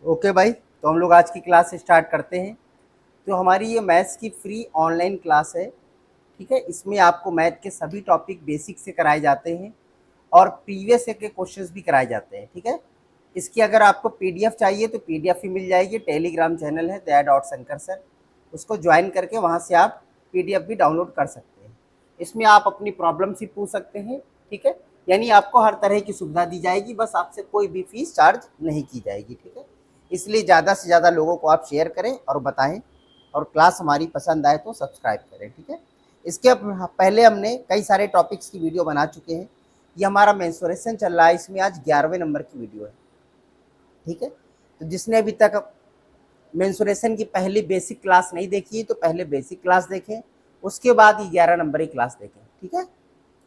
Okay भाई, तो हम लोग आज की क्लास स्टार्ट करते हैं। तो हमारी ये मैथ्स की फ्री ऑनलाइन क्लास है। ठीक है, इसमें आपको मैथ के सभी टॉपिक बेसिक से कराए जाते हैं और प्रीवियस ईयर के क्वेश्चंस भी कराए जाते हैं। ठीक है, इसकी अगर आपको पीडीएफ चाहिए तो पीडीएफ भी मिल जाएगी। टेलीग्राम चैनल है दया.शंकर सर, उसको ज्वाइन करके वहाँ से आप पीडीएफ भी डाउनलोड कर सकते हैं। इसमें आप अपनी प्रॉब्लम्स ही पूछ सकते हैं। ठीक है, यानी आपको हर तरह की सुविधा दी जाएगी, बस आपसे कोई भी फीस चार्ज नहीं की जाएगी। ठीक है, इसलिए ज़्यादा से ज़्यादा लोगों को आप शेयर करें और बताएं, और क्लास हमारी पसंद आए तो सब्सक्राइब करें। ठीक है, इसके पहले हमने कई सारे टॉपिक्स की वीडियो बना चुके हैं। ये हमारा मेंसुरेशन चल रहा है, इसमें आज 11वें नंबर की वीडियो है। ठीक है, तो जिसने अभी तक मेंसुरेशन की पहली बेसिक क्लास नहीं देखी है तो पहले बेसिक क्लास देखें, उसके बाद ये 11 नंबर की क्लास देखें। ठीक है,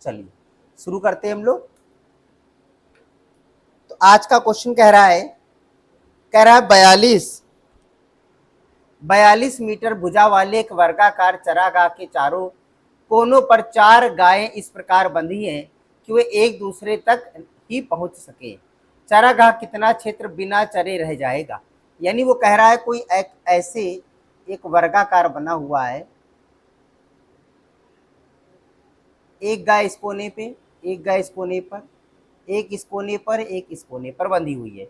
चलिए शुरू करते हैं हम लोग। तो आज का क्वेश्चन कह रहा है 42 मीटर भुजा वाले एक वर्गाकार चरागाह के चारों कोनों पर 4 गायें इस प्रकार बंधी हैं कि वे एक दूसरे तक ही पहुंच सके। चरागाह कितना क्षेत्र बिना चरे रह जाएगा। यानी वो कह रहा है कोई ऐसे एक वर्गाकार बना हुआ है, एक गाय इस कोने पे, एक गाय इस कोने पर, एक इस कोने पर, एक इस कोने पर बंधी हुई है।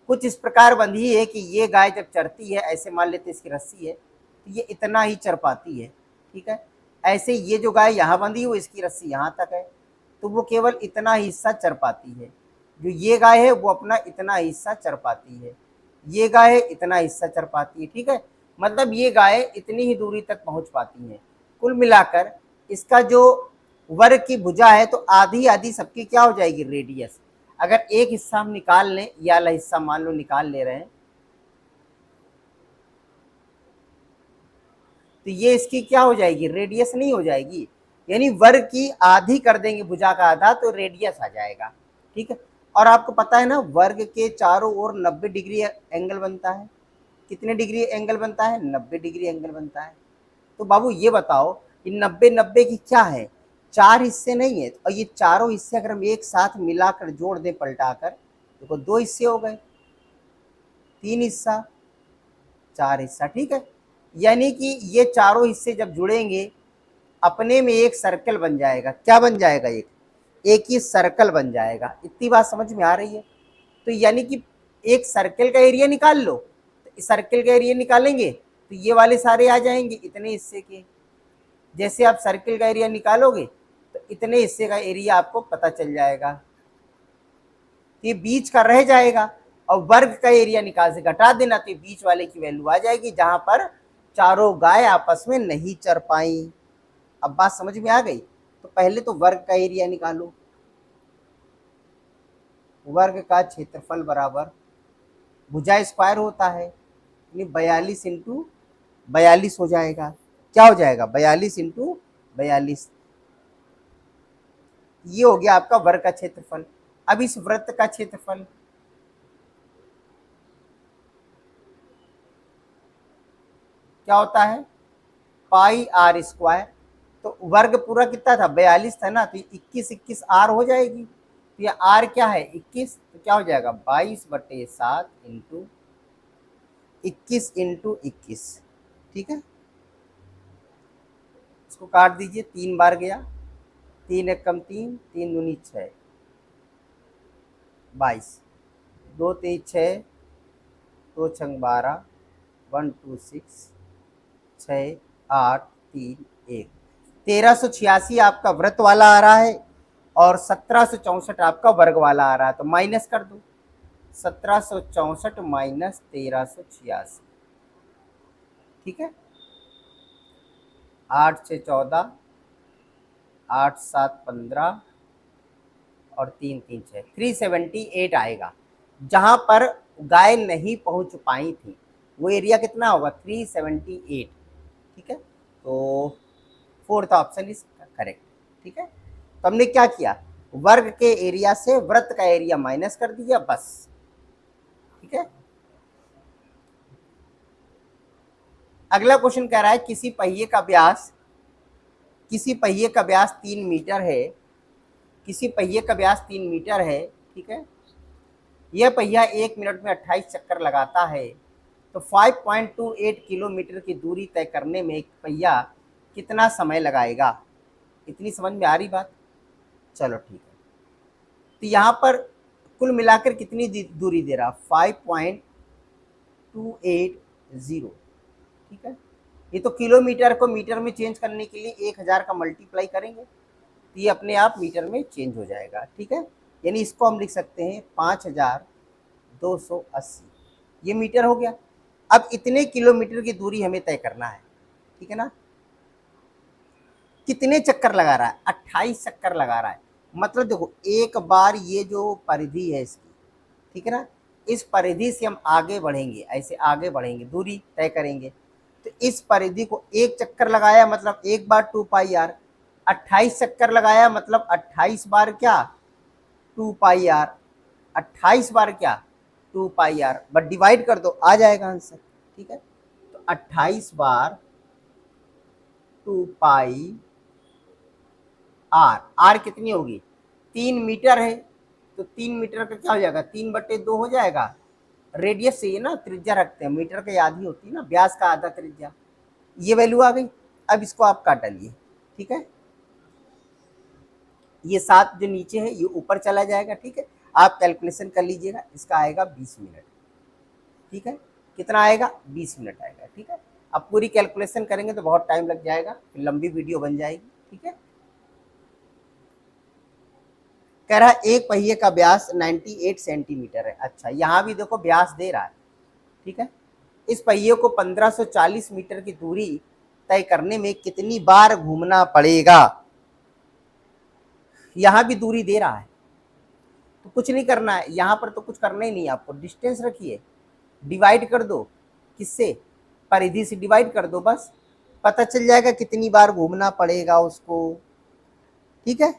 कुछ इस प्रकार बंधी है कि ये गाय जब चरती है, ऐसे मान लेते इसकी रस्सी है तो ये इतना ही चर पाती है। ठीक है, ऐसे ये जो गाय यहाँ बंधी हुई, इसकी रस्सी यहाँ तक है, तो वो केवल इतना हिस्सा चर पाती है। जो ये गाय है वो अपना इतना हिस्सा चर पाती है, ये गाय है इतना हिस्सा चर पाती है। ठीक है, मतलब ये गाय इतनी ही दूरी तक पहुंच पाती है। कुल मिलाकर इसका जो वर्ग की भुजा है तो आधी आधी सबकी क्या हो जाएगी, रेडियस। अगर एक हिस्सा हम निकाल लें, ये वाला हिस्सा मान लो निकाल ले रहे हैं, तो ये इसकी क्या हो जाएगी, रेडियस नहीं हो जाएगी। यानी वर्ग की आधी कर देंगे भुजा का आधा तो रेडियस आ जाएगा। ठीक है, और आपको पता है ना, वर्ग के चारों ओर 90 डिग्री एंगल बनता है। कितने डिग्री एंगल बनता है, 90 डिग्री एंगल बनता है। तो बाबू ये बताओ कि 90 90 की क्या है, 4 हिस्से नहीं है, और ये चारों हिस्से अगर हम एक साथ मिलाकर जोड़ दें पलटाकर, देखो 2 हिस्से हो गए, 3 हिस्सा, 4 हिस्सा। ठीक है, यानी कि ये चारों हिस्से जब जुड़ेंगे अपने में एक सर्कल बन जाएगा। क्या बन जाएगा, एक ही सर्कल बन जाएगा। इतनी बात समझ में आ रही है। तो यानी कि एक सर्कल का एरिया निकाल लो, तो सर्कल का एरिया निकालेंगे तो ये वाले सारे आ जाएंगे इतने हिस्से के। जैसे आप सर्कल का एरिया निकालोगे तो इतने हिस्से का एरिया आपको पता चल जाएगा, ये बीच का रह जाएगा। और वर्ग का एरिया निकाल से घटा देना तो बीच वाले की वैल्यू आ जाएगी, जहां पर चारों गाय आपस में नहीं चर पाई। अब बात समझ में आ गई। तो पहले तो वर्ग का एरिया निकालो, वर्ग का क्षेत्रफल बराबर भुजा स्क्वायर होता है, यानी 42 इंटू 42 हो जाएगा। क्या हो जाएगा, 42 इंटू 42। ये हो गया आपका वर्ग का क्षेत्रफल। अब इस वृत्त का क्षेत्रफल क्या होता है, पाई आर स्क्वायर। तो वर्ग पूरा कितना था, 42 था ना, तो 21 21 आर हो जाएगी। तो ये आर क्या है, 21, तो क्या हो जाएगा 22/7 इंटू 21 इंटू 21। ठीक है, इसको काट दीजिए, 3 बार गया, 3 एक कम 3, 3 दूनी 6, 22, 2 3 6, 2 छंग 12, 1 2 6, 6 8 3 1, 1386 आपका व्रत वाला आ रहा है और 1764 आपका वर्ग वाला आ रहा है। तो माइनस कर दो, 1764 माइनस 1386। ठीक है, 8 6 14, 8 7 15 और 3 3 6, 378 आएगा। जहां पर गाय नहीं पहुंच पाई थी वो एरिया कितना होगा, 378। ठीक है, तो फोर्थ ऑप्शन इज करेक्ट। ठीक है, तो हमने क्या किया, वर्ग के एरिया से वृत्त का एरिया माइनस कर दिया बस। ठीक है, अगला क्वेश्चन कह रहा है किसी पहिए का व्यास 3 मीटर है, किसी पहिए का व्यास 3 मीटर है। ठीक है, यह पहिया 1 मिनट में 28 चक्कर लगाता है, तो 5.28 किलोमीटर की दूरी तय करने में एक पहिया कितना समय लगाएगा। इतनी समझ में आ रही बात? चलो ठीक है। तो यहाँ पर कुल मिलाकर कितनी दूरी दे रहा, 5.280। ठीक है, ये तो किलोमीटर को मीटर में चेंज करने के लिए 1000 का मल्टीप्लाई करेंगे तो ये अपने आप मीटर में चेंज हो जाएगा। ठीक है, यानी इसको हम लिख सकते हैं 5280, ये मीटर हो गया। अब इतने किलोमीटर की दूरी हमें तय करना है, ठीक है ना। कितने चक्कर लगा रहा है, 28 चक्कर लगा रहा है। मतलब देखो, एक बार ये जो परिधि है इसकी, ठीक है ना, इस परिधि से हम आगे बढ़ेंगे, ऐसे आगे बढ़ेंगे, दूरी तय करेंगे। तो इस परिधि को एक चक्कर लगाया मतलब एक बार 2πr, 28 चक्कर लगाया मतलब 28 बार क्या, 2πr, 28 बार क्या, 2πr, बट डिवाइड कर दो, आ जाएगा आंसर। ठीक है, तो 28 बार 2πr, आर कितनी होगी, 3 मीटर है, तो 3 मीटर का क्या हो जाएगा, 3/2 हो जाएगा। रेडियस चाहिए ना, त्रिज्या रखते हैं, मीटर की आधी होती है ना, व्यास का आधा त्रिज्या। ये वैल्यू आ गई। अब इसको आप काट डालिए। ठीक है, ये 7 जो नीचे है ये ऊपर चला जाएगा। ठीक है, आप कैलकुलेशन कर लीजिएगा, इसका आएगा 20 मिनट। ठीक है, कितना आएगा, 20 मिनट आएगा। ठीक है, अब पूरी कैलकुलेशन करेंगे तो बहुत टाइम लग जाएगा, फिर लंबी वीडियो बन जाएगी। ठीक है, कह रहा है एक पहिए का व्यास 98 सेंटीमीटर है। अच्छा, यहाँ भी देखो व्यास दे रहा है। ठीक है, इस पहिए को 1540 मीटर की दूरी तय करने में कितनी बार घूमना पड़ेगा। यहाँ भी दूरी दे रहा है, तो कुछ नहीं करना है, यहाँ पर तो कुछ करना ही नहीं है आपको, डिस्टेंस रखिए, डिवाइड कर दो, किससे, परिधि से डिवाइड कर दो, बस पता चल जाएगा कितनी बार घूमना पड़ेगा उसको। ठीक है,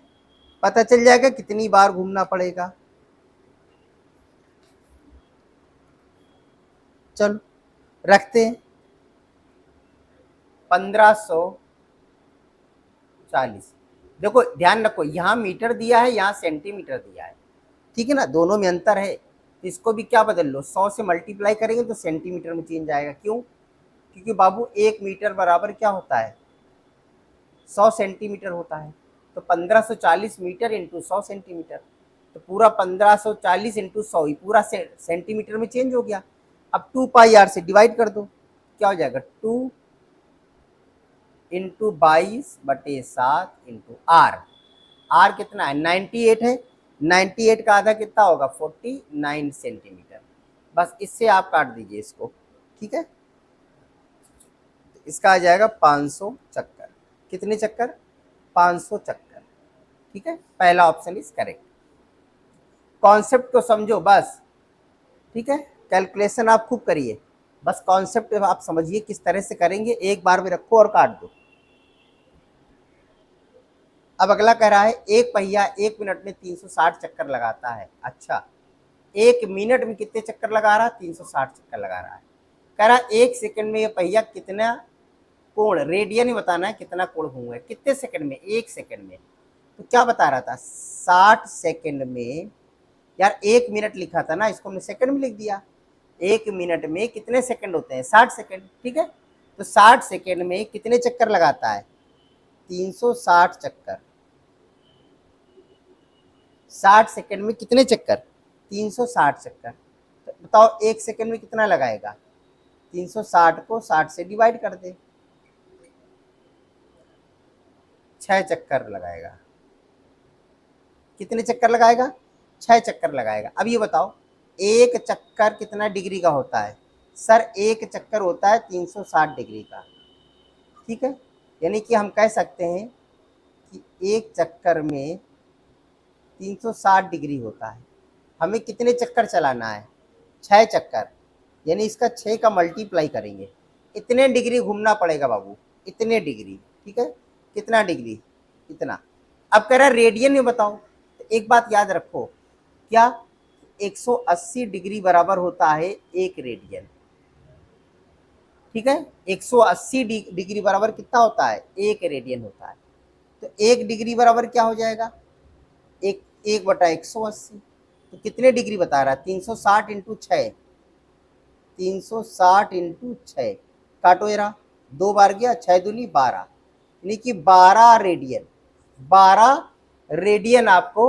पता चल जाएगा कितनी बार घूमना पड़ेगा। चलो रखते हैं 1540। देखो ध्यान रखो, यहाँ मीटर दिया है, यहाँ सेंटीमीटर दिया है। ठीक है ना, दोनों में अंतर है, तो इसको भी क्या बदल लो, 100 से मल्टीप्लाई करेंगे तो सेंटीमीटर में चेंज आएगा। क्यों, क्योंकि बाबू 1 मीटर बराबर क्या होता है, 100 सेंटीमीटर होता है। तो 1540 मीटर इंटू 100 सेंटीमीटर, तो पूरा 1540 इंटू 100 ही पूरा सेंटीमीटर में चेंज हो गया। अब 2πr से डिवाइड कर दो, क्या हो जाएगा, 2 इंटू 22/7 इंटू आर। आर कितना है, 98 है, 98 का आधा कितना होगा, 49 सेंटीमीटर। बस इससे आप काट दीजिए इसको। ठीक है, इसका आ जाएगा 500 चक्कर। कितने चक्कर, 500 चक्कर। ठीक है, पहला ऑप्शन इज करेक्ट। कॉन्सेप्ट को समझो बस। ठीक है, कैलकुलेशन आप खूब करिए, बस कॉन्सेप्ट आप समझिए किस तरह से करेंगे, एक बार में रखो और काट दो। अब अगला कह रहा है एक पहिया 1 मिनट में 360 चक्कर लगाता है। अच्छा, 1 मिनट में कितने चक्कर लगा रहा है, 360 चक्कर लगा रहा है। कह रहा है 1 सेकंड में यह पहिया कितना कोण, रेडियन में बताना है कितना कोण घूमे, कितने सेकंड में, 1 सेकंड में। तो क्या बता रहा था, 60 सेकंड में। यार 1 मिनट लिखा था ना, इसको हमने सेकंड में लिख दिया। 1 मिनट में कितने सेकंड होते हैं, 60 सेकंड। ठीक है, तो 60 सेकंड में कितने चक्कर लगाता है, 360 चक्कर। 60 सेकंड में कितने चक्कर, 360 चक्कर। तो बताओ 1 सेकंड में कितना लगाएगा, 360 को 60 से डिवाइड कर दे, 6 चक्कर लगाएगा। कितने चक्कर लगाएगा, 6 चक्कर लगाएगा। अब ये बताओ एक चक्कर कितना डिग्री का होता है, सर एक चक्कर होता है 360 डिग्री का। ठीक है, यानी कि हम कह सकते हैं कि एक चक्कर में 360 डिग्री होता है। हमें कितने चक्कर चलाना है, 6 चक्कर, यानी इसका 6 का मल्टीप्लाई करेंगे, इतने डिग्री घूमना पड़ेगा बाबू, इतने डिग्री। ठीक है, कितना डिग्री, इतना। अब कह रहा है रेडियन में बताओ, तो एक बात याद रखो, क्या 180 डिग्री बराबर होता है 1 रेडियन। ठीक है, 180 डिग्री बराबर कितना होता है, 1 रेडियन होता है। तो 1 डिग्री बराबर क्या हो जाएगा, 1/180। तो कितने डिग्री बता रहा है? 360 इंटू 6, 360 इंटू 6, काटो जरा, 2 बार गया, 6 दूनी 12, यानी कि 12 रेडियन, 12 रेडियन आपको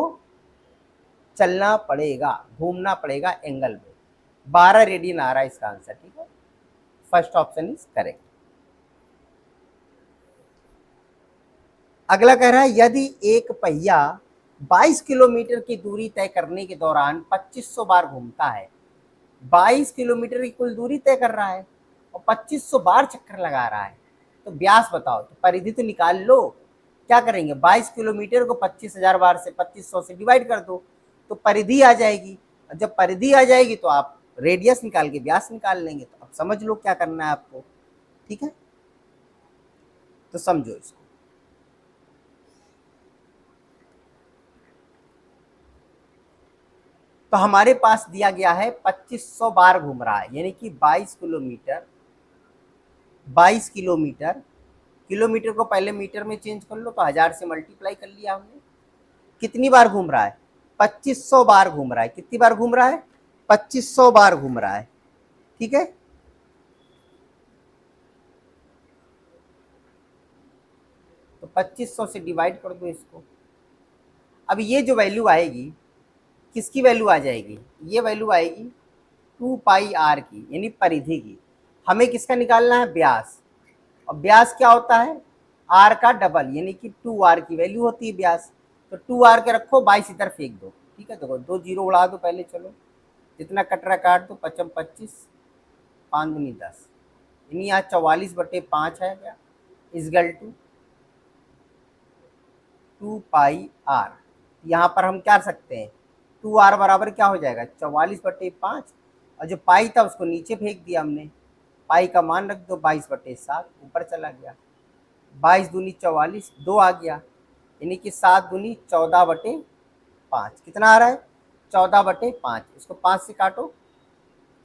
चलना पड़ेगा, घूमना पड़ेगा एंगल में। 12 रेडियन आ रहा है इसका आंसर, ठीक है। First option is correct. अगला कह रहा है यदि एक पहिया 22 किलोमीटर की दूरी तय करने के दौरान 2500 बार घूमता है, 22 किलोमीटर की कुल दूरी तय कर रहा है और 2500 बार चक्कर लगा रहा है, तो व्यास बताओ। तो परिधि तो निकाल लो। क्या करेंगे? 22 किलोमीटर को 25,000 बार से 2500 से डिवाइड कर दो तो परिधि आ जाएगी, और जब परिधि आ जाएगी तो आप रेडियस निकाल के व्यास निकाल लेंगे। तो अब समझ लो क्या करना है आपको, ठीक है। तो समझो इसको। तो हमारे पास दिया गया है 2500 बार घूम रहा है, यानी कि 22 किलोमीटर, 22 किलोमीटर, किलोमीटर को पहले मीटर में चेंज कर लो तो 1000 से मल्टीप्लाई कर लिया हमने। कितनी बार घूम रहा है? 2500 बार घूम रहा है। कितनी बार घूम रहा है? 2500 बार घूम रहा है, ठीक है। तो 2500 से डिवाइड कर दो इसको। अब ये जो वैल्यू आएगी, किसकी वैल्यू आ जाएगी? ये वैल्यू आएगी 2 पाई आर की, यानी परिधि की। हमें किसका निकालना है? व्यास। और व्यास क्या होता है? आर का डबल, यानी कि 2r की वैल्यू होती है व्यास। तो 2r के रखो, 22 इधर फेंक दो, ठीक है। देखो 2 जीरो उड़ा दो पहले, चलो जितना कट रहा काट दो, 5 25, 5 दूनी 10, यानी यहाँ 44/5 है क्या, इजगल टू 2 पाई आर। यहाँ पर हम क्या कर सकते हैं? 2r बराबर क्या हो जाएगा? 44/5, और जो पाई था उसको नीचे फेंक दिया हमने, पाई का मान रख दो 22/7, ऊपर चला गया। 22 दूनी 44, 2 आ गया, यानी कि 7 दूनी 14/5। कितना आ रहा है? 14/5। इसको 5 से काटो,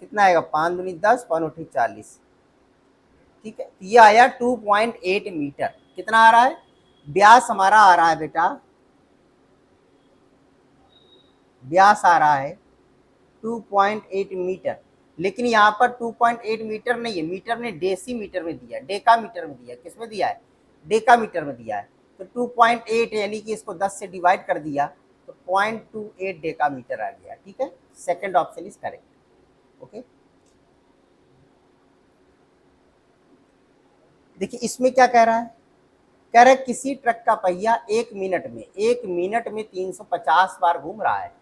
कितना आएगा? 5 दूनी 10, 5 उठी 40, ठीक है। ये आया 2.8 मीटर। कितना आ रहा है? व्यास हमारा आ रहा है बेटा, व्यास आ रहा है 2.8 मीटर। लेकिन यहाँ पर 2.8 मीटर नहीं है, मीटर ने डेसीमीटर में दिया, डेका मीटर में दिया। किस में दिया है? डेका मीटर में दिया है। तो 2.8 यानी कि इसको 10 से डिवाइड कर दिया तो 0.28 डेका मीटर आ गया, ठीक है। Second option is correct, okay. देखिए इसमें क्या कह रहा है? कह रहा है किसी ट्रक का पहिया 1 मिनट में 350 बार घूम रहा है,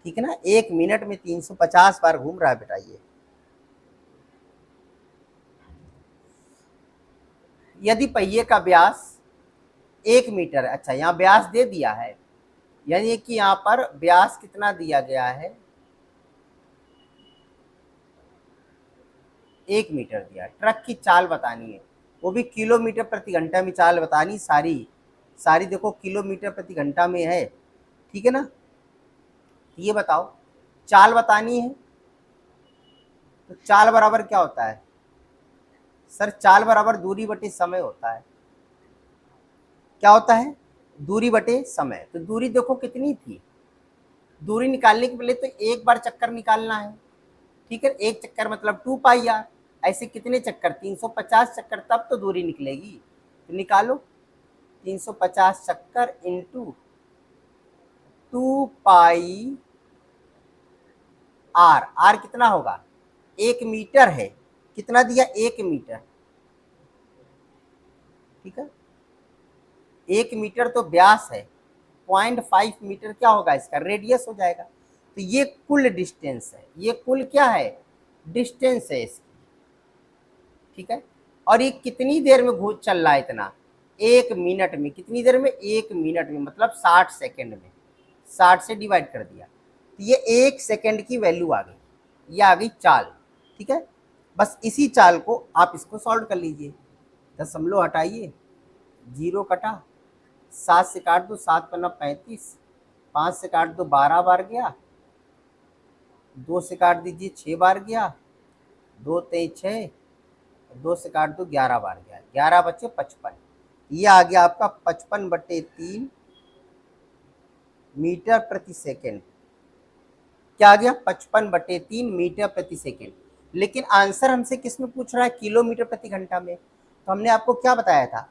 ठीक है ना। 1 मिनट में 350 बार घूम रहा है बेटा ये। यदि पहिए का व्यास 1 मीटर है, अच्छा यहाँ व्यास दे दिया है, यानी कि यहाँ पर व्यास कितना दिया गया है? 1 मीटर दिया। ट्रक की चाल बतानी है, वो भी किलोमीटर प्रति घंटा में चाल बतानी, सारी सारी देखो किलोमीटर प्रति घंटा में है, ठीक है ना। ये बताओ, चाल बतानी है तो चाल बराबर क्या होता है? सर चाल बराबर दूरी बटे समय होता है। क्या होता है? दूरी बटे समय। तो दूरी देखो कितनी थी, दूरी निकालने के पहले तो एक बार चक्कर निकालना है, ठीक है। एक चक्कर मतलब 2 पाई आर। ऐसे कितने चक्कर? 350 चक्कर, तब तो दूरी निकलेगी। तो निकालो, 350 चक्कर इंटू 2 पाई आर। आर कितना होगा? 1 मीटर है। कितना दिया? 1 मीटर, ठीक है। 1 मीटर तो व्यास है, 0.5 मीटर क्या होगा? इसका रेडियस हो जाएगा। तो ये कुल डिस्टेंस है, ये कुल क्या है? डिस्टेंस है इसकी, ठीक है। और ये कितनी देर में घूम चल रहा है? इतना 1 मिनट में। कितनी देर में? 1 मिनट में, मतलब 60 सेकेंड में। 60 से डिवाइड कर दिया तो ये 1 सेकेंड की वैल्यू आ गई, ये आ गई चाल, ठीक है। बस इसी चाल को आप इसको सॉल्व कर लीजिए। दशमलव हटाइए, जीरो कटा, 7 से काट दो, 7×5 = 35, 5 से काट दो 12 बार गया, 2 से काट दीजिए 6 बार गया, 2 3 6, 2 से काट दो 11 बार गया, 11 बचे 55। ये आ गया आपका 55/3 मीटर प्रति सेकेंड, क्या आ गया 55/3 मीटर प्रति सेकेंड। लेकिन आंसर हमसे किस में पूछ रहा है, किलोमीटर प्रति घंटा में। तो हमने आपको क्या बताया था,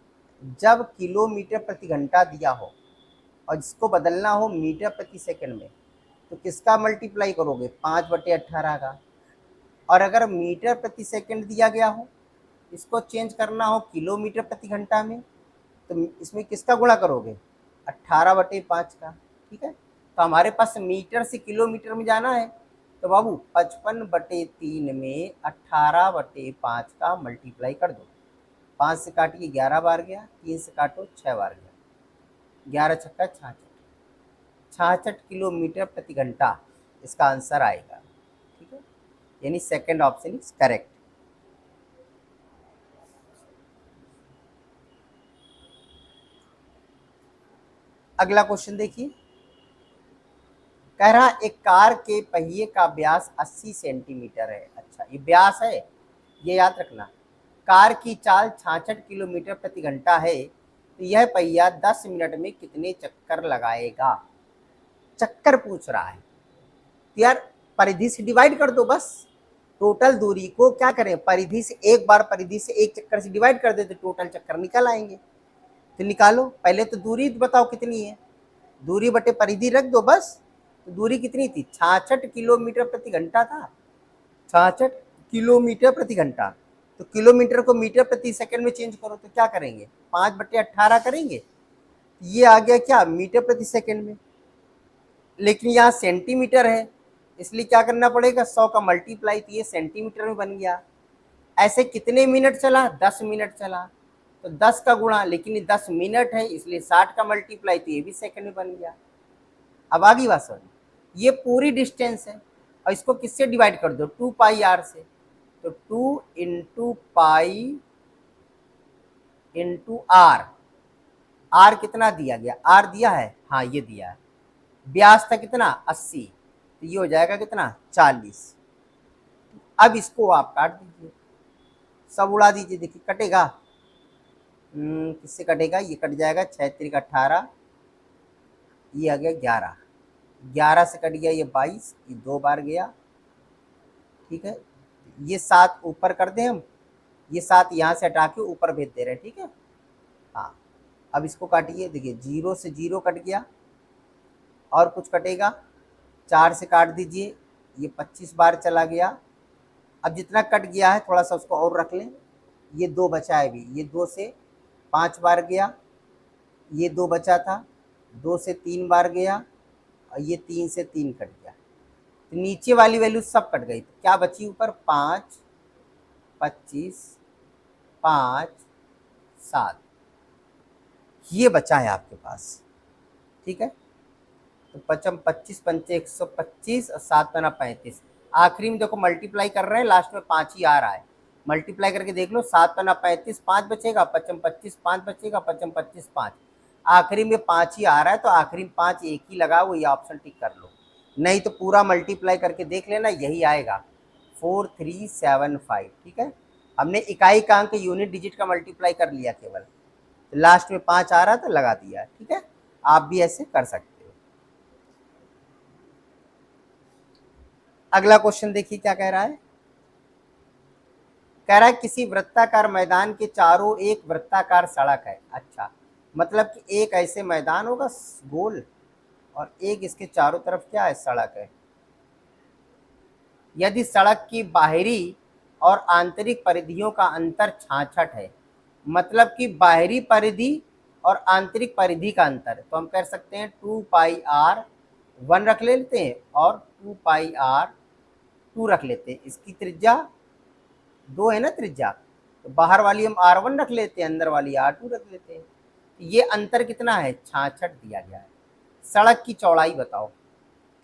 जब किलोमीटर प्रति घंटा दिया हो और इसको बदलना हो मीटर प्रति सेकंड में, तो किसका मल्टीप्लाई करोगे, 5/18 का। और अगर मीटर प्रति सेकंड दिया गया हो, इसको चेंज करना हो किलोमीटर प्रति घंटा में, तो इसमें किसका गुणा करोगे, 18/5 का। ठीक है, तो हमारे पास मीटर से किलोमीटर में जाना है, तो बाबू 55/3 में 18/5 का मल्टीप्लाई कर दो। 5 से काटिए 11 बार गया, 3 से काटो 6 बार गया, 11 छक्का 66, 66 किलोमीटर प्रति घंटा इसका आंसर आएगा। ठीक है, यानी सेकंड ऑप्शन इज करेक्ट। अगला क्वेश्चन देखिए, कह रहा एक कार के पहिए का व्यास 80 सेंटीमीटर है। अच्छा, ये व्यास है, ये याद रखना। कार की चाल 66 किलोमीटर प्रति घंटा है, तो यह पहिया 10 मिनट में कितने चक्कर लगाएगा। चक्कर पूछ रहा है, तो यार परिधि से डिवाइड कर दो बस। टोटल दूरी को क्या करें, परिधि से एक बार, परिधि से एक चक्कर से डिवाइड कर देते, टोटल चक्कर निकल आएंगे। तो निकालो, पहले तो दूरी बताओ कितनी है, दूरी बटे परिधि रख दो बस। तो दूरी कितनी थी, 66 किलोमीटर प्रति घंटा था, 66 किलोमीटर प्रति घंटा। तो किलोमीटर को मीटर प्रति सेकंड में चेंज करो, तो क्या करेंगे, 5/18 करेंगे, ये आ गया क्या, मीटर प्रति सेकंड में। लेकिन यहाँ सेंटीमीटर है, इसलिए क्या करना पड़ेगा, 100 का मल्टीप्लाई, तो ये सेंटीमीटर में बन गया। ऐसे कितने मिनट चला, 10 मिनट चला, तो 10 का गुणा, लेकिन ये 10 मिनट है इसलिए 60 का मल्टीप्लाई, तो ये भी सेकंड में बन गया। अब आगे बात सुन, ये पूरी डिस्टेंस है और इसको किससे डिवाइड कर दो, 2πr से। तो 2 into pi into r, r कितना दिया गया, आर दिया है, हाँ ये दिया है। व्यास था कितना 80, तो ये हो जाएगा कितना 40। अब इसको आप काट दीजिए, सब उड़ा दीजिए, देखिए कटेगा, किससे कटेगा, ये कट जाएगा 6 3 18, ये आ गया 11, 11 से कट गया ये 22, ये 2 बार गया। ठीक है, ये 7 ऊपर कर दें हम, ये 7 यहाँ से हटा के ऊपर भेज दे रहे हैं। ठीक है, हाँ अब इसको काटिए, देखिए 0 से 0 कट गया, और कुछ कटेगा, 4 से काट दीजिए, ये 25 बार चला गया। अब जितना कट गया है थोड़ा सा उसको और रख लें, ये 2 बचा है भी, ये 2 से 5 बार गया, ये 2 बचा था, 2 से 3 बार गया, और ये 3 से 3 कट गया। तो नीचे वाली वैल्यू सब कट गई, तो क्या बची ऊपर, 5 25 5 7, ये बचा है आपके पास। ठीक है, तो 25 पंचे 125 और 7 पना 35, आखिरी में देखो मल्टीप्लाई कर रहे हैं, लास्ट में 5 ही आ रहा है, मल्टीप्लाई करके देख लो, 7 पना 35, 5 बचेगा, 25 5 बचेगा, 25 5, आखिरी में 5 ही आ रहा है, तो आखिरी में 5 एक ही लगाओ, ये ऑप्शन टिक कर लो, नहीं तो पूरा मल्टीप्लाई करके देख लेना, यही आएगा 4375। ठीक है, हमने इकाई का अंक यूनिट डिजिट का मल्टीप्लाई कर लिया केवल, तो लास्ट में 5 आ रहा तो लगा दिया। ठीक है, आप भी ऐसे कर सकते हो। अगला क्वेश्चन देखिए क्या कह रहा है, कह रहा है किसी वृत्ताकार मैदान के चारों एक वृत्ताकार सड़क है। अच्छा, मतलब कि एक ऐसे मैदान होगा गोल, और एक इसके चारों तरफ क्या है, सड़क है। यदि सड़क की बाहरी और आंतरिक परिधियों का अंतर 66 है, मतलब कि बाहरी परिधि और आंतरिक परिधि का अंतर, तो हम कह सकते हैं 2πr1 रख लेते हैं और 2πr2 रख लेते हैं। इसकी त्रिज्या 2 है ना त्रिज्या, तो बाहर वाली हम r1 रख लेते हैं, अंदर वाली r2 रख लेते हैं। ये अंतर कितना है, 66 दिया गया है। सड़क की चौड़ाई बताओ,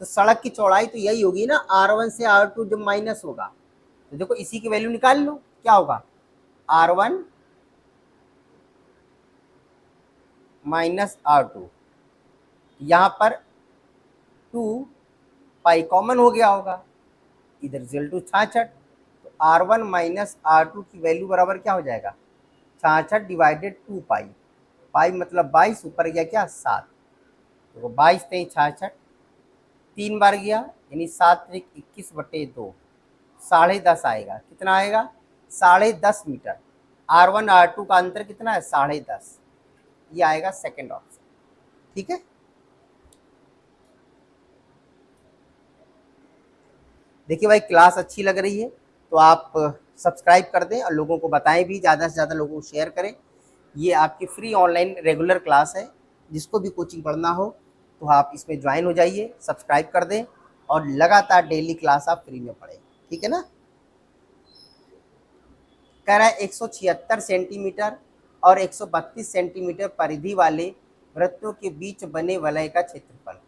तो सड़क की चौड़ाई तो यही होगी ना, r1 से r2 जब माइनस होगा, तो देखो इसी की वैल्यू निकाल लो, क्या होगा, r1 माइनस r2, यहाँ पर 2 कॉमन हो गया होगा, इधर इक्वल टू 66, तो r1 माइनस r2 की वैल्यू बराबर क्या हो जाएगा, 66 डिवाइडेड 2 पाई मतलब 22, ऊपर गया क्या 7, तो 22 3 66, 3 बार गया यानी 7×21/2, 10.5 आएगा। कितना आएगा? 10.5 मीटर। R1 R2 का अंतर कितना है? 10.5। ये आएगा सेकंड ऑप्शन। ठीक है, देखिए भाई क्लास अच्छी लग रही है तो आप सब्सक्राइब कर दें और लोगों को बताएं भी, ज़्यादा से ज़्यादा लोगों को शेयर करें। ये आपकी फ्री ऑनलाइन रेगुलर क्लास है, जिसको भी कोचिंग पढ़ना हो तो आप इसमें ज्वाइन हो जाइए, सब्सक्राइब कर दें और लगातार डेली क्लास आप फ्री में पढ़ें। ठीक है ना। कह रहा है 176 सेंटीमीटर और 132 सेंटीमीटर परिधि वाले वृत्तों के बीच बने वलय का क्षेत्रफल,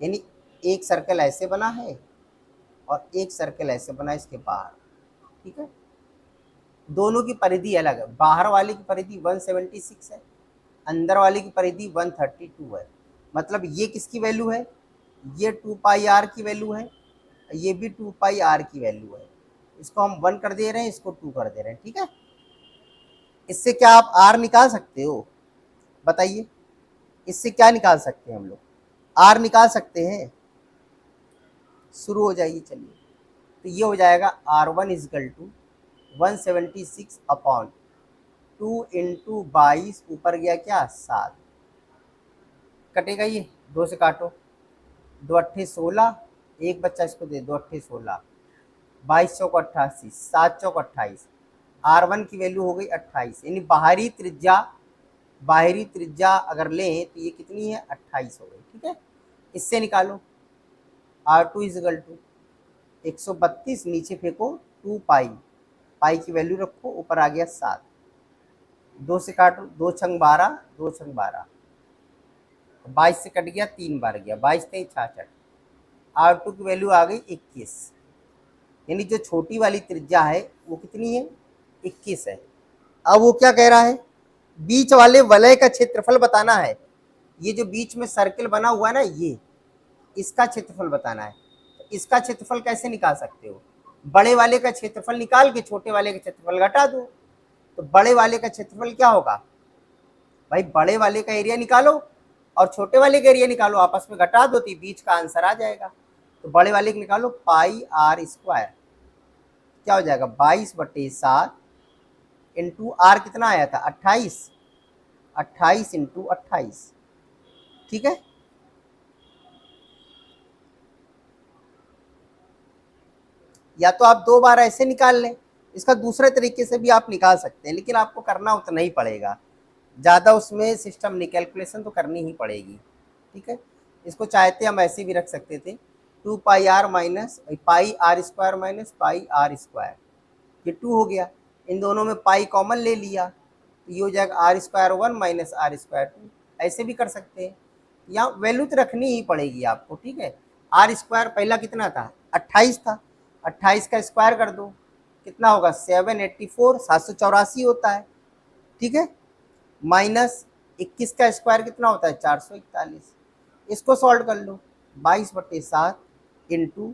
यानी एक सर्कल ऐसे बना है और एक सर्कल ऐसे बना है इसके बाहर। ठीक है, दोनों की परिधि अलग है। बाहर वाले की परिधि 176 है, अंदर वाले की परिधि 132 है। मतलब ये किसकी वैल्यू है? ये 2 पाई आर की वैल्यू है, ये भी 2 पाई आर की वैल्यू है। इसको हम 1 कर दे रहे हैं, इसको 2 कर दे रहे हैं। ठीक है, इससे क्या आप आर निकाल सकते हो? बताइए, इससे क्या निकाल सकते हैं हम लोग? आर निकाल सकते हैं। शुरू हो जाइए, चलिए। तो ये हो जाएगा R1 इजकल टू 176/2 इंटू 22, ऊपर गया क्या 7, कटेगा ये 2 से काटो, 2 अट्ठे 16, एक बच्चा इसको दे, 2 अट्ठे 16, 22 चौक 88, 7 चौक 28। R1 की वैल्यू हो गई 28, यानी बाहरी त्रिज्या अगर लें तो ये कितनी है? 28 हो गई। ठीक है, इससे निकालो R2 इजकल टू 132, नीचे फेंको 2 पाई, पाई की वैल्यू रखो, ऊपर आ गया 7, 2 से काटो, 2 छंग 12, 2 छंग 12, 22 से कट गया, 3 बार गया, 22 3 66। R2 की वैल्यू आ गई 21, यानी जो छोटी वाली त्रिज्या है वो कितनी है? 21 है। अब वो क्या कह रहा है? बीच वाले वलय का क्षेत्रफल बताना है। ये जो बीच में सर्कल बना हुआ है ना, ये इसका क्षेत्रफल बताना है। तो इसका क्षेत्रफल कैसे निकाल सकते हो? बड़े वाले का क्षेत्रफल निकाल के छोटे वाले का क्षेत्रफल घटा दो। तो बड़े वाले का क्षेत्रफल क्या होगा भाई? बड़े वाले का एरिया निकालो और छोटे वाले का एरिया निकालो, आपस में घटा दो तो बीच का आंसर आ जाएगा। तो बड़े वाले का निकालो, पाई आर स्क्वायर, क्या हो जाएगा? 22/7 इंटू आर कितना आया था? 28, 28 इंटू 28। ठीक है, या तो आप 2 बार ऐसे निकाल लें, इसका दूसरे तरीके से भी आप निकाल सकते हैं, लेकिन आपको करना उतना ही पड़ेगा, ज़्यादा उसमें सिस्टम नहीं, कैलकुलेशन तो करनी ही पड़ेगी। ठीक है, इसको चाहते हम ऐसे भी रख सकते थे, 2 pi r minus pi r square minus pi r square, ये 2 हो गया, इन दोनों में पाई कॉमन ले लिया तो ये हो जाएगा r square 1 minus r square 2। ऐसे भी कर सकते हैं, यहाँ वैल्यू तो रखनी ही पड़ेगी आपको। ठीक है, आर स्क्वायर पहला कितना था? 28 था, 28 का स्क्वायर कर दो, कितना होगा? 784, 784 होता है। ठीक है, माइनस 21 का स्क्वायर कितना होता है? 441। इसको सॉल्व कर लो, 22/7 इंटू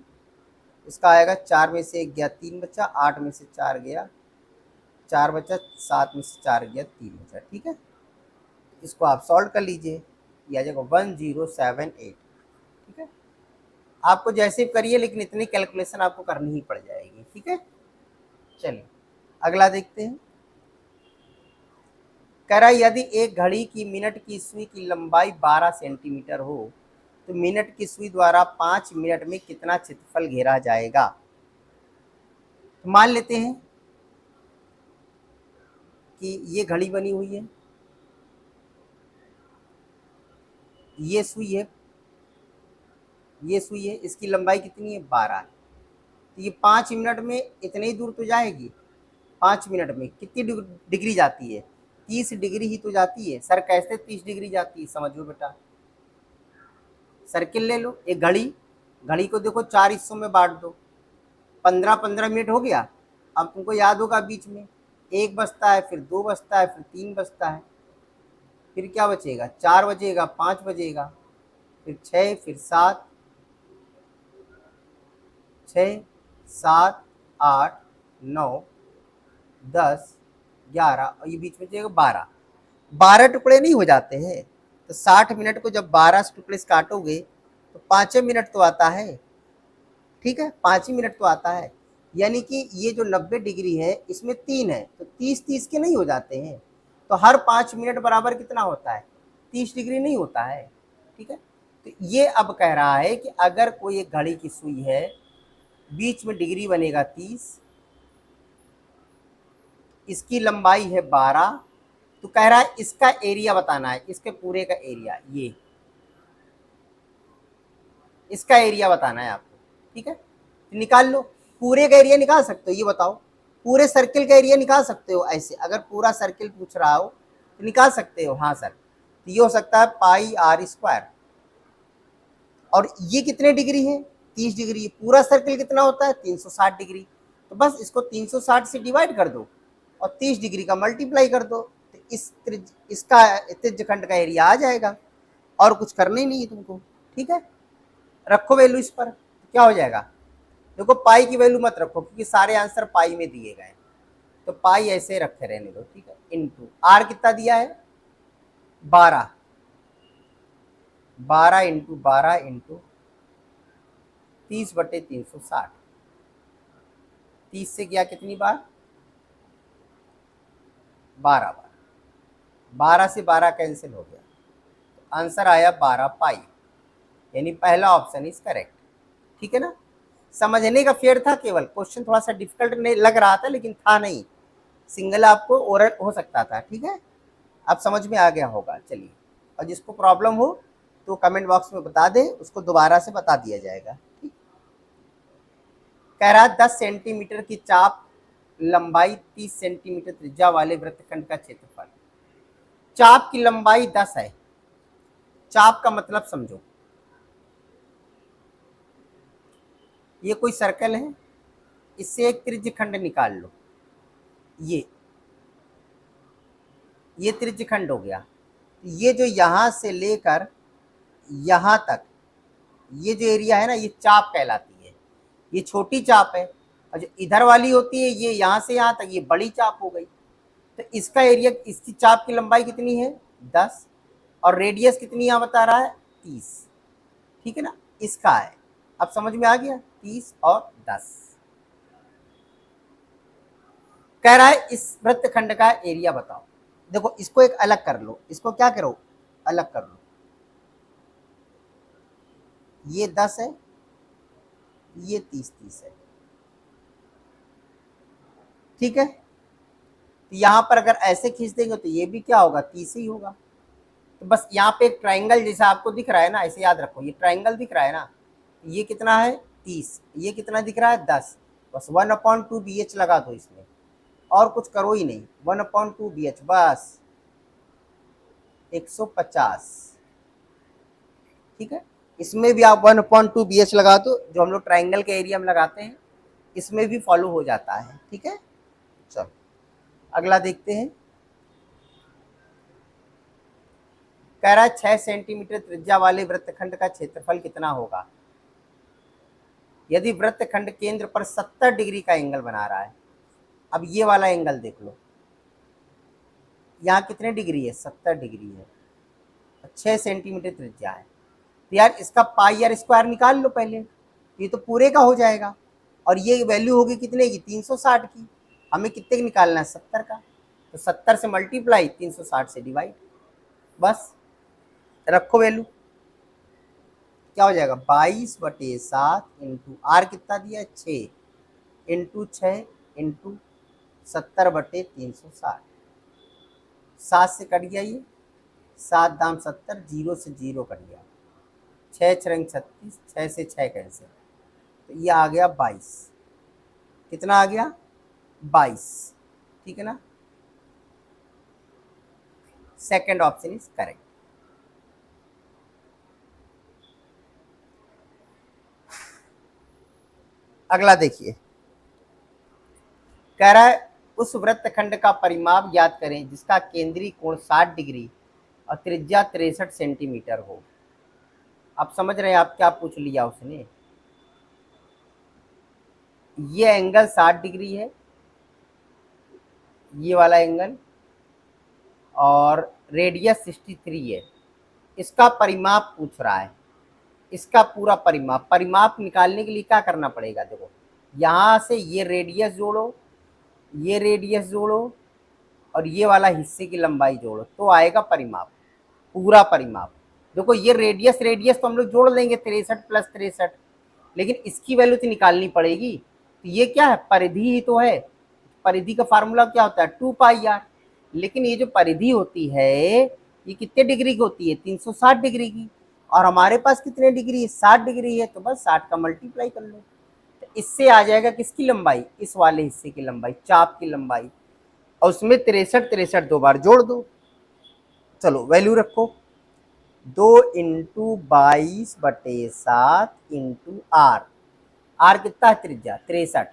इसका आएगा 4 में से 1 गया, 3 बचा, 8 में से 4 गया, 4 बचा, 7 में से 4 गया, 3 बचा। ठीक है, इसको आप सॉल्व कर लीजिए, ये आ जाएगा 1078। ठीक है, आपको जैसे करिए, लेकिन इतनी कैलकुलेशन आपको करनी ही पड़ जाएगी। ठीक है, चलिए अगला देखते हैं। कह रहा है यदि एक घड़ी की मिनट की सुई की लंबाई 12 सेंटीमीटर हो तो मिनट की सुई द्वारा 5 मिनट में कितना क्षेत्रफल घेरा जाएगा? तो मान लेते हैं कि ये घड़ी बनी हुई है, ये सुई है, ये सुई है, इसकी लंबाई कितनी है? 12। तो ये 5 मिनट में इतने ही दूर तो जाएगी। 5 मिनट में कितनी डिग्री जाती है? 30 डिग्री ही तो जाती है। सर कैसे 30 डिग्री जाती है? समझो बेटा, सर्किल ले लो, एक घड़ी, घड़ी को देखो 4 हिस्सों में बांट दो, 15-15 मिनट हो गया। अब तुमको याद होगा बीच में 1 बजता है, फिर 2 बजता है, फिर 3 बजता है, फिर क्या बचेगा? 4 बजेगा, 5 बजेगा, फिर 6, फिर 7, 6, 7, 8, 9, 10, 11 और ये बीच में जाएगा 12। 12 टुकड़े नहीं हो जाते हैं? तो 60 मिनट को जब 12 टुकड़े से काटोगे तो 5 मिनट तो आता है, ठीक है, 5 मिनट तो आता है। यानी कि ये जो 90 डिग्री है इसमें 3 है, तो 30-30 के नहीं हो जाते हैं, तो हर 5 मिनट बराबर कितना होता है, 30 डिग्री नहीं होता है, ठीक है। तो ये अब कह रहा है कि अगर कोई एक घड़ी की सुई है, बीच में डिग्री बनेगा 30, इसकी लंबाई है 12, तो कह रहा है इसका एरिया बताना है, इसके पूरे का एरिया, ये इसका एरिया बताना है आपको, ठीक है। तो निकाल लो, पूरे का एरिया निकाल सकते हो, ये बताओ, पूरे सर्किल का एरिया निकाल सकते हो ऐसे, अगर पूरा सर्किल पूछ रहा हो तो निकाल सकते हो, हाँ सर। तो ये हो सकता है पाई आर स्क्वायर, और ये कितने डिग्री है, 30 डिग्री। पूरा सर्किल कितना होता है, 360 डिग्री। तो बस इसको 360 से डिवाइड कर दो और 30 डिग्री का मल्टीप्लाई कर दो, तो इसका त्रिज्यखंड का एरिया आ जाएगा, और कुछ करना ही नहीं है तुमको, ठीक है। रखो वैल्यू इस पर, क्या हो जाएगा, देखो पाई की वैल्यू मत रखो क्योंकि सारे आंसर पाई में दिए गए, तो पाई ऐसे रखे रहने दो, ठीक है। इनटू आर कितना दिया है, 12, 12 × 12 × 30/360, 30 से गया कितनी बार, 12 बार, 12 से 12 कैंसिल हो गया, तो आंसर आया 12 पाई, यानी पहला ऑप्शन इज करेक्ट, ठीक है ना। समझने का फेयर था, केवल क्वेश्चन थोड़ा सा डिफिकल्ट नहीं लग रहा था, लेकिन था नहीं, सिंगल आपको ओरल हो सकता था, ठीक है। अब समझ में आ गया होगा, चलिए। और जिसको प्रॉब्लम हो तो कमेंट बॉक्स में बता दे, उसको दोबारा से बता दिया जाएगा, ठीक। कह रहा है 10 सेंटीमीटर की चाप, लंबाई 30 सेंटीमीटर त्रिज्या वाले वृत्तखंड का क्षेत्रफल। चाप की लंबाई 10 है, चाप का मतलब समझो, ये कोई सर्कल है, इससे एक त्रिज्यखंड निकाल लो, ये त्रिज्यखंड हो गया। ये जो यहां से लेकर यहां तक ये जो एरिया है ना, ये चाप कहलाती है, ये छोटी चाप है, और जो इधर वाली होती है ये यहां से यहां तक, ये बड़ी चाप हो गई। तो इसका एरिया, इसकी चाप की लंबाई कितनी है, 10, और रेडियस कितनी यहां बता रहा है, 30, ठीक है ना, इसका है। अब समझ में आ गया, 30 और 10। कह रहा है इस वृत्तखंड का एरिया बताओ। देखो इसको एक अलग कर लो, इसको क्या करो, अलग कर लो, ये 10 है, ये 30-30 है, ठीक है। तो यहां पर अगर ऐसे खींच देंगे तो ये भी क्या होगा, 30 ही होगा। तो बस यहाँ पे एक ट्राइंगल जैसा आपको दिख रहा है ना, ऐसे याद रखो, ये ट्राइंगल दिख रहा है ना, ये कितना है 30, ये कितना दिख रहा है 10, बस 1/2 BH लगा दो इसमें, और कुछ करो ही नहीं, 1/2 BH बस 150, ठीक है। इसमें भी आप 1/2 BH लगा दो, जो हम लोग ट्राइंगल के एरिया में लगाते हैं, इसमें भी फॉलो हो जाता है, ठीक है। चलो अगला देखते हैं। कह रहा है 6 सेंटीमीटर त्रिज्या वाले वृत्तखंड का क्षेत्रफल कितना होगा यदि वृत्तखंड केंद्र पर 70 डिग्री का एंगल बना रहा है। अब ये वाला एंगल देख लो, यहाँ कितने डिग्री है, 70 डिग्री है, 6 सेंटीमीटर त्रिज्या है, तो यार इसका पाई आर स्क्वायर निकाल लो पहले, ये तो पूरे का हो जाएगा, और ये वैल्यू होगी कितने की, 360 की, हमें कितने का निकालना है, 70 का, तो 70 से मल्टीप्लाई, 360 से डिवाइड, बस रखो वैल्यू, क्या हो जाएगा, 22/7 इंटू आर कितना दिया, 6 इंटू 6 इंटू 70/360, 7 से कट गया, ये 7 दाम 70, 0 से 0 कट गया, 6×6 36, 6 से 6 कैंसिल, तो ये आ गया 22, कितना आ गया, 22, ठीक है ना। Second option is correct. अगला देखिए, कह रहा है उस वृत्तखंड का परिमाप ज्ञात करें जिसका केंद्रीय कोण 60 डिग्री और त्रिज्या 63 सेंटीमीटर हो। आप समझ रहे हैं, आप क्या पूछ लिया उसने, ये एंगल 60 डिग्री है, ये वाला एंगल, और रेडियस 63 है, इसका परिमाप पूछ रहा है, इसका पूरा परिमाप। परिमाप निकालने के लिए क्या करना पड़ेगा, देखो यहाँ से ये रेडियस जोड़ो, ये रेडियस जोड़ो और ये वाला हिस्से की लंबाई जोड़ो तो आएगा परिमाप, पूरा परिमाप। देखो ये रेडियस रेडियस तो हम लोग जोड़ लेंगे 63 प्लस 63, लेकिन इसकी वैल्यू तो निकालनी पड़ेगी। तो ये क्या है, परिधि ही तो है। परिधि का फार्मूला क्या होता है, 2πr। लेकिन ये जो परिधि होती है ये कितने डिग्री की होती है, 360 डिग्री की। और हमारे पास कितने डिग्री है, 60 डिग्री है, तो बस 60 का मल्टीप्लाई कर लो। तो इससे आ जाएगा किसकी लंबाई, इस वाले हिस्से की लंबाई, चाप की लंबाई। और उसमें 63 63 दो बार जोड़ दो। चलो वैल्यू रखो, 2 × 22/7 इंटू आर। आर कितना है, त्रिज्या 63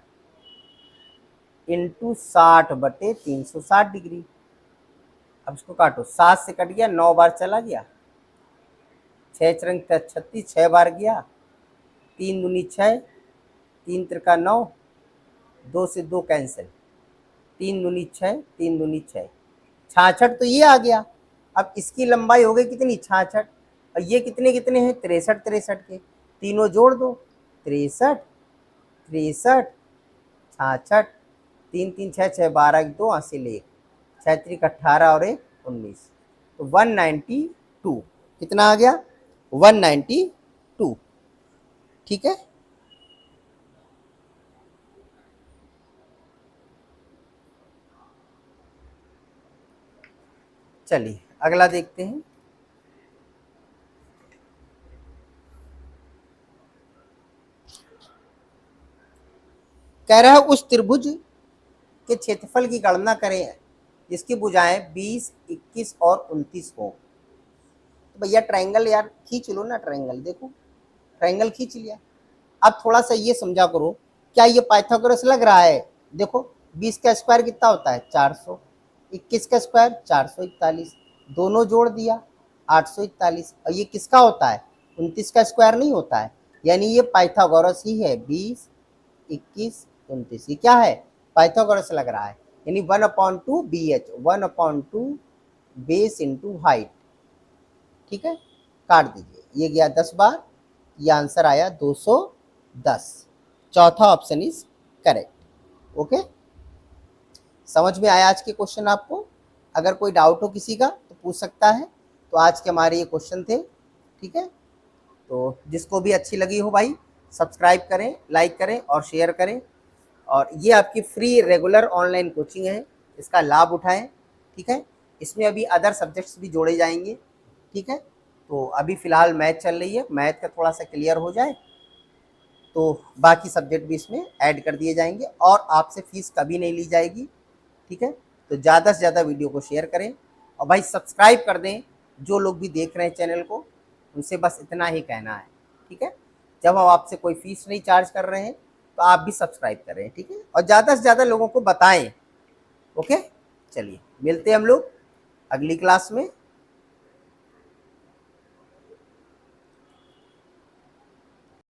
इंटू 60/360 डिग्री। अब इसको काटो, 7 से कट गया, 9 बार चला गया, 6 चरंग 36, 6 बार गया, 3 दूनी 6, 3 त्रिका 9, 2 से 2 कैंसिल, 3 दूनी 6, 3 दूनी 6, 66 तो ये आ गया। अब इसकी लंबाई हो गई कितनी, 66। और ये कितने कितने हैं, 63 63 के, तीनों जोड़ दो, 63 63 66, 3 3 6 6 12 2 हासिल 1, 6 3 18 और 1 19, तो 192 कितना आ गया, 192। ठीक है, चलिए अगला देखते हैं। कह रहा है उस त्रिभुज के क्षेत्रफल की गणना करें जिसकी भुजाएं 20, 21 और 29 हो। तो भैया ट्रायंगल यार खींच लो ना, ट्रायंगल देखो, ट्रायंगल खींच लिया। अब थोड़ा सा ये समझा करो, क्या ये पाइथागोरस लग रहा है, देखो 20 का स्क्वायर कितना होता है, 400, 21 का स्क्वायर 441, दोनों जोड़ दिया 841। और ये किसका होता है, 29 का स्क्वायर नहीं होता है, यानी ये पाइथागोरस ही है। 20, 21, 29 ये क्या है, पाइथागोरस लग रहा है। यानी 1/2 BH, 1/2 बेस इंटू हाइट। ठीक है, काट दीजिए, ये गया 10 बार, ये आंसर आया 210। चौथा ऑप्शन इज करेक्ट। ओके, समझ में आया आज के क्वेश्चन आपको? अगर कोई डाउट हो किसी का तो पूछ सकता है। तो आज के हमारे ये क्वेश्चन थे। ठीक है, तो जिसको भी अच्छी लगी हो भाई सब्सक्राइब करें, लाइक करें और शेयर करें। और ये आपकी फ्री रेगुलर ऑनलाइन कोचिंग है, इसका लाभ उठाएं। ठीक है, इसमें अभी अदर सब्जेक्ट्स भी जोड़े जाएंगे। ठीक है, तो अभी फ़िलहाल मैथ चल रही है, मैथ का थोड़ा सा क्लियर हो जाए तो बाकी सब्जेक्ट भी इसमें ऐड कर दिए जाएंगे और आपसे फ़ीस कभी नहीं ली जाएगी। ठीक है, तो ज़्यादा से ज़्यादा वीडियो को शेयर करें और भाई सब्सक्राइब कर दें। जो लोग भी देख रहे हैं चैनल को उनसे बस इतना ही कहना है। ठीक है, जब हम आपसे कोई फ़ीस नहीं चार्ज कर रहे हैं तो आप भी सब्सक्राइब करें। ठीक है, और ज़्यादा से ज़्यादा लोगों को बताएं। ओके, चलिए मिलते हैं हम लोग अगली क्लास में।